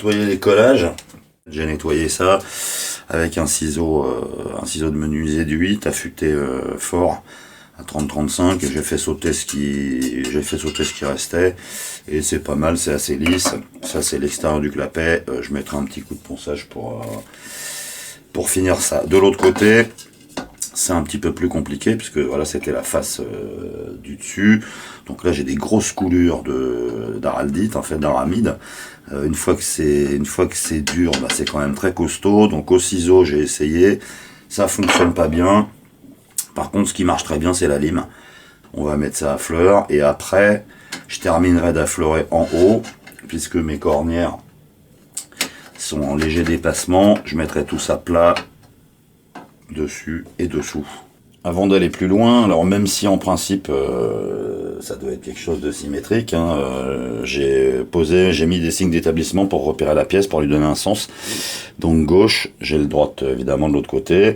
nettoyer les collages. J'ai nettoyé ça avec un ciseau de menuisier du 8 affûté fort à 30-35 et j'ai fait sauter ce qui restait et c'est pas mal, c'est assez lisse. Ça c'est l'extérieur du clapet. Je mettrai un petit coup de ponçage pour finir ça. De l'autre côté, c'est un petit peu plus compliqué puisque voilà, c'était la face du dessus. Donc là j'ai des grosses coulures d'araldite, en fait d'aramide. Une fois que c'est dur, bah, c'est quand même très costaud. Donc au ciseau j'ai essayé, ça fonctionne pas bien. Par contre ce qui marche très bien c'est la lime. On va mettre ça à fleur et après je terminerai d'affleurer en haut puisque mes cornières sont en léger dépassement. Je mettrai tout ça plat dessus et dessous. Avant d'aller plus loin, alors même si en principe ça doit être quelque chose de symétrique, hein, j'ai mis des signes d'établissement pour repérer la pièce, pour lui donner un sens. Donc gauche, j'ai le droite évidemment de l'autre côté.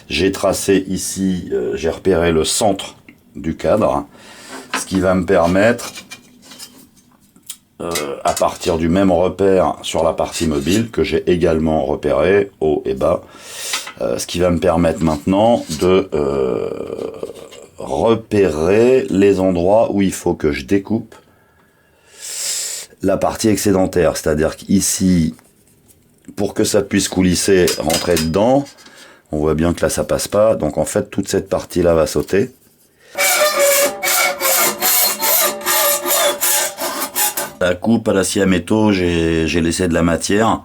J'ai tracé ici, j'ai repéré le centre du cadre, ce qui va me permettre, à partir du même repère sur la partie mobile, que j'ai également repéré haut et bas, ce qui va me permettre maintenant de repérer les endroits où il faut que je découpe la partie excédentaire. C'est-à-dire qu'ici, pour que ça puisse coulisser, rentrer dedans, on voit bien que là ça passe pas. Donc en fait, toute cette partie-là va sauter. La coupe à la scie à métaux, j'ai laissé de la matière.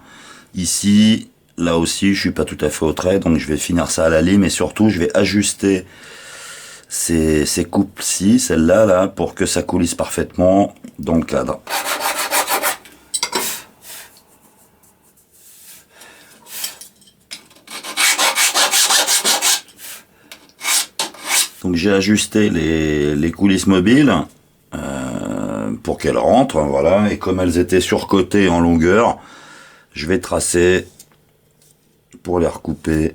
Ici, là aussi, je suis pas tout à fait au trait, donc je vais finir ça à la lime et surtout, je vais ajuster ces coupes-ci, celle-là, là, pour que ça coulisse parfaitement dans le cadre. Donc j'ai ajusté les coulisses mobiles pour qu'elles rentrent, voilà, et comme elles étaient surcotées en longueur, je vais tracer pour les recouper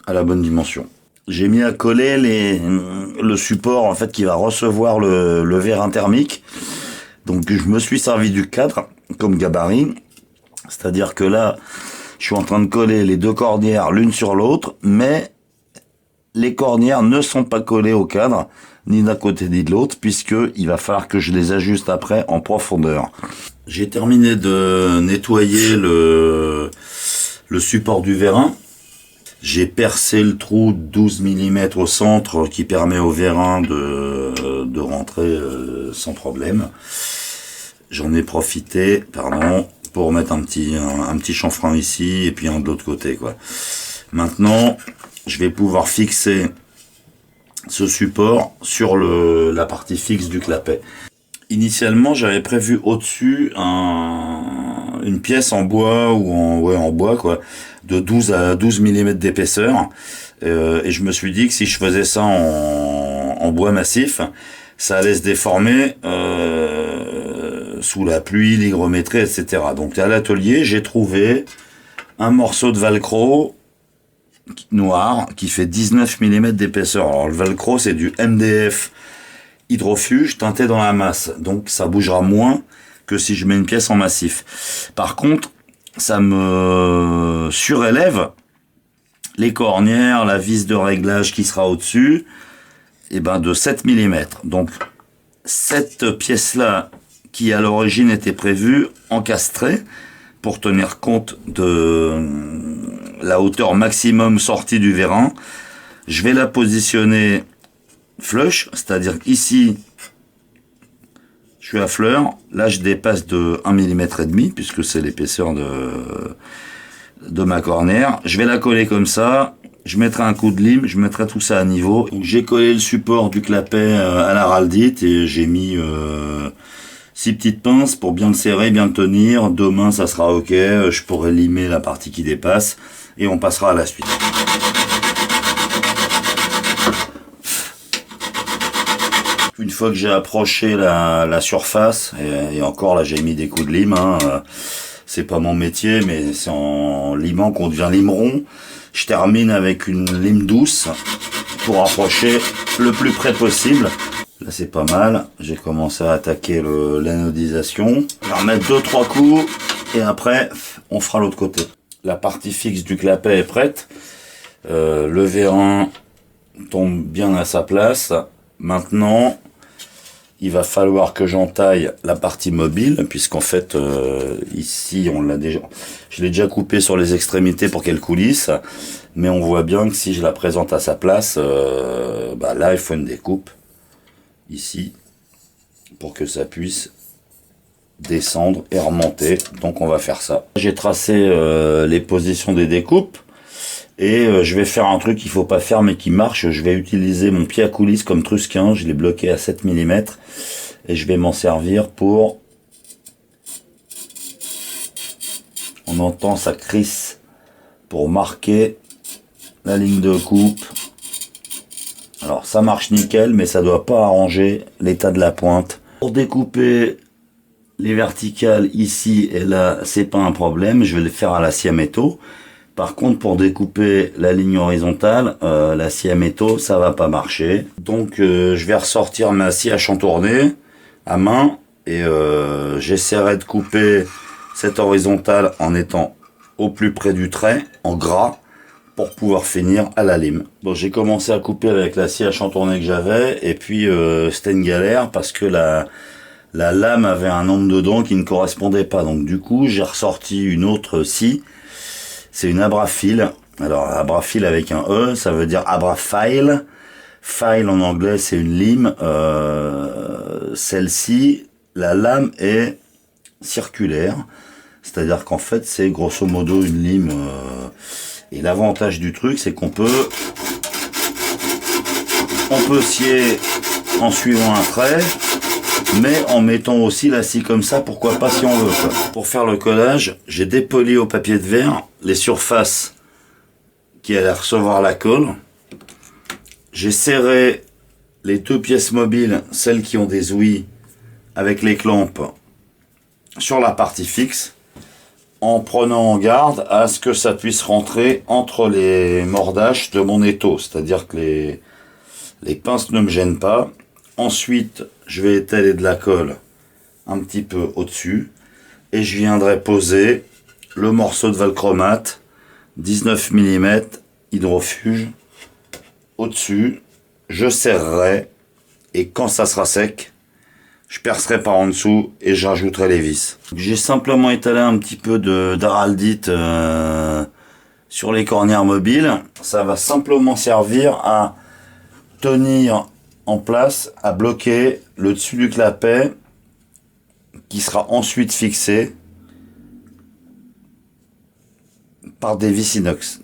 à la bonne dimension. J'ai mis à coller le support en fait qui va recevoir le vérin thermique. Donc je me suis servi du cadre comme gabarit, c'est-à-dire que là je suis en train de coller les deux cornières l'une sur l'autre, mais les cornières ne sont pas collées au cadre, ni d'un côté ni de l'autre, puisqu'il va falloir que je les ajuste après en profondeur. J'ai terminé de nettoyer le support du vérin. J'ai percé le trou de 12 mm au centre qui permet au vérin de rentrer sans problème. J'en ai profité, pour mettre un petit chanfrein ici et puis un de l'autre côté, quoi. Maintenant, je vais pouvoir fixer ce support sur la partie fixe du clapet. Initialement, j'avais prévu au-dessus une pièce en bois ou en bois, quoi, de 12 à 12 mm d'épaisseur. Et je me suis dit que si je faisais ça en bois massif, ça allait se déformer sous la pluie, l'hygrométrie, etc. Donc à l'atelier, j'ai trouvé un morceau de velcro noir qui fait 19 mm d'épaisseur. Alors le velcro c'est du MDF hydrofuge teinté dans la masse, donc ça bougera moins que si je mets une pièce en massif. Par contre, ça me surélève les cornières, la vis de réglage qui sera au-dessus, et ben de 7 mm. Donc cette pièce-là, qui à l'origine était prévue encastrée pour tenir compte de la hauteur maximum sortie du vérin, je vais la positionner flush, c'est-à-dire ici je suis à fleur, là je dépasse de 1,5 mm puisque c'est l'épaisseur de ma cornière. Je vais la coller comme ça, je mettrai un coup de lime, je mettrai tout ça à niveau. J'ai collé le support du clapet à l'araldite et j'ai mis 6 petites pinces pour bien le serrer, bien le tenir. Demain ça sera ok, je pourrai limer la partie qui dépasse et on passera à la suite. Une fois que j'ai approché la surface, et encore là j'ai mis des coups de lime, hein, c'est pas mon métier, mais c'est en limant qu'on devient limeron. Je termine avec une lime douce pour approcher le plus près possible. Là c'est pas mal, j'ai commencé à attaquer l'anodisation. Je vais remettre 2-3 coups et après on fera l'autre côté. La partie fixe du clapet est prête. Le vérin tombe bien à sa place. Maintenant, il va falloir que j'entaille la partie mobile, puisqu'en fait, ici, je l'ai déjà coupé sur les extrémités pour qu'elle coulisse, mais on voit bien que si je la présente à sa place, là, il faut une découpe, ici, pour que ça puisse descendre et remonter. Donc, on va faire ça. J'ai tracé les positions des découpes. Et je vais faire un truc qu'il faut pas faire mais qui marche. Je vais utiliser mon pied à coulisse comme trusquin. Je l'ai bloqué à 7 mm. Et je vais m'en servir pour... On entend ça crisse pour marquer la ligne de coupe. Alors ça marche nickel, mais ça doit pas arranger l'état de la pointe. Pour découper les verticales ici et là, c'est pas un problème. Je vais le faire à la scie à métaux. Par contre, pour découper la ligne horizontale, la scie à métaux, ça va pas marcher. Donc, je vais ressortir ma scie à chantourner à main et j'essaierai de couper cette horizontale en étant au plus près du trait, en gras, pour pouvoir finir à la lime. Bon, j'ai commencé à couper avec la scie à chantourner que j'avais et puis c'était une galère parce que la lame avait un nombre de dents qui ne correspondait pas. Donc, du coup, j'ai ressorti une autre scie. C'est une Abrafil. Alors, Abrafil avec un E, ça veut dire Abrafile. File en anglais, c'est une lime. Celle-ci, la lame est circulaire. C'est-à-dire qu'en fait, c'est grosso modo une lime. Et l'avantage du truc, c'est qu'on peut scier en suivant un trait, mais en mettant aussi la scie comme ça, pourquoi pas si on veut, quoi. Pour faire le collage, j'ai dépoli au papier de verre les surfaces qui allaient recevoir la colle. J'ai serré les deux pièces mobiles, celles qui ont des ouïes, avec les clampes sur la partie fixe, en prenant garde à ce que ça puisse rentrer entre les mordaches de mon étau, c'est-à-dire que les pinces ne me gênent pas. Ensuite, je vais étaler de la colle un petit peu au-dessus et je viendrai poser le morceau de valchromate 19 mm hydrofuge au-dessus. Je serrerai et quand ça sera sec, je percerai par en dessous et j'ajouterai les vis. J'ai simplement étalé un petit peu d'araldite sur les cornières mobiles. Ça va simplement servir à tenir en place, à bloquer le dessus du clapet qui sera ensuite fixé par des vis inox.